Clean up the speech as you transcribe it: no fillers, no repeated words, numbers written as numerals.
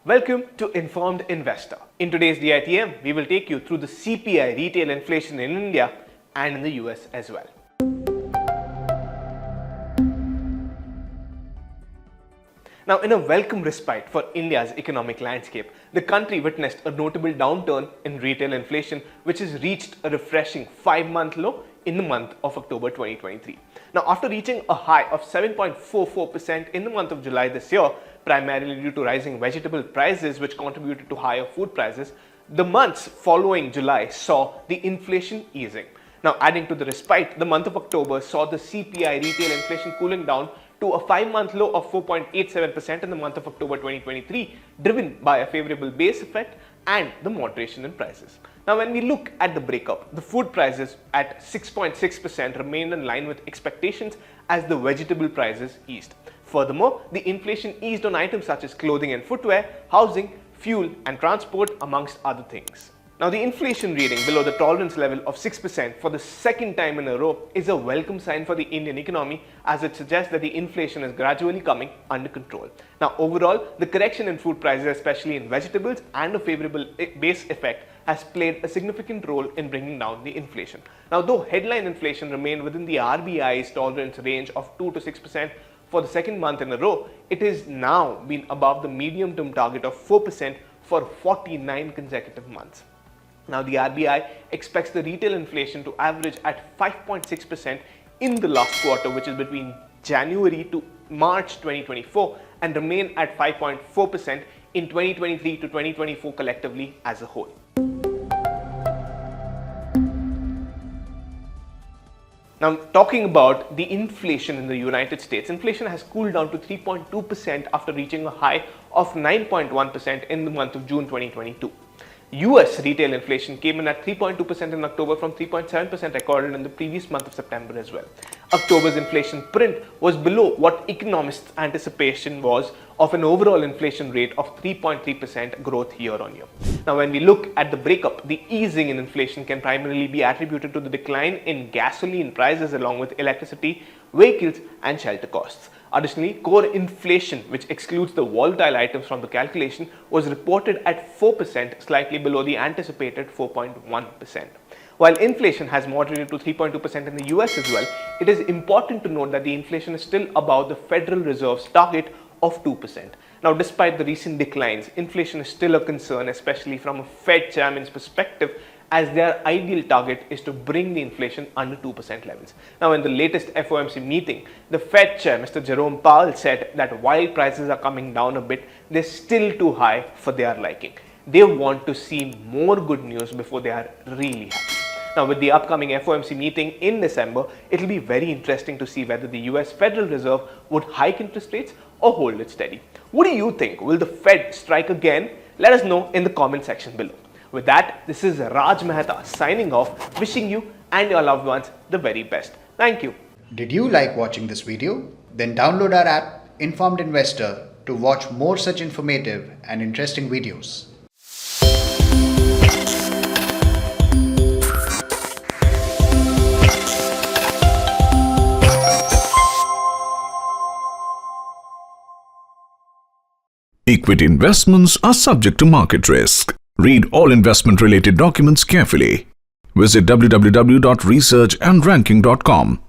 Welcome to Informed Investor. In today's DITM, we will take you through the CPI retail inflation in India and in the US as well. Now, in a welcome respite for India's economic landscape, the country witnessed a notable downturn in retail inflation, which has reached a refreshing 5-month low in the month of October 2023. Now, after reaching a high of 7.44% in the month of July this year, primarily due to rising vegetable prices which contributed to higher food prices, the months following July saw the inflation easing. Now, adding to the respite, the month of October saw the CPI retail inflation cooling down to a 5-month low of 4.87% in the month of October 2023, driven by a favorable base effect and the moderation in prices. Now, when we look at the breakup, the food prices at 6.6% remained in line with expectations as the vegetable prices eased. Furthermore, the inflation eased on items such as clothing and footwear, housing, fuel and transport, amongst other things. Now, the inflation reading below the tolerance level of 6% for the second time in a row is a welcome sign for the Indian economy, as it suggests that the inflation is gradually coming under control. Now, overall, the correction in food prices, especially in vegetables, and a favorable base effect has played a significant role in bringing down the inflation. Now, though headline inflation remained within the RBI's tolerance range of 2 to 6% for the second month in a row, it has now been above the medium-term target of 4% for 49 consecutive months. Now, the RBI expects the retail inflation to average at 5.6% in the last quarter, which is between January to March 2024, and remain at 5.4% in 2023 to 2024 collectively as a whole. Now, talking about the inflation in the United States, inflation has cooled down to 3.2% after reaching a high of 9.1% in the month of June 2022. US retail inflation came in at 3.2% in October from 3.7% recorded in the previous month of September as well. October's inflation print was below what economists' anticipation was of an overall inflation rate of 3.3% growth year on year. Now, when we look at the breakup, the easing in inflation can primarily be attributed to the decline in gasoline prices along with electricity, vehicles and shelter costs. Additionally, core inflation, which excludes the volatile items from the calculation, was reported at 4%, slightly below the anticipated 4.1%. While inflation has moderated to 3.2% in the US as well, it is important to note that the inflation is still above the Federal Reserve's target of 2%. Now, despite the recent declines, inflation is still a concern, especially from a Fed chairman's perspective, as their ideal target is to bring the inflation under 2% levels. Now, in the latest FOMC meeting, the Fed chair, Mr. Jerome Powell, said that while prices are coming down a bit, they're still too high for their liking. They want to see more good news before they are really happy. Now, with the upcoming FOMC meeting in December, it will be very interesting to see whether the US Federal Reserve would hike interest rates or hold it steady. What do you think? Will the Fed strike again? Let us know in the comment section below. With that, this is Raj Mehta signing off, wishing you and your loved ones the very best. Thank you. Did you like watching this video? Then download our app Informed Investor to watch more such informative and interesting videos. Equity investments are subject to market risk. Read all investment-related documents carefully. Visit www.researchandranking.com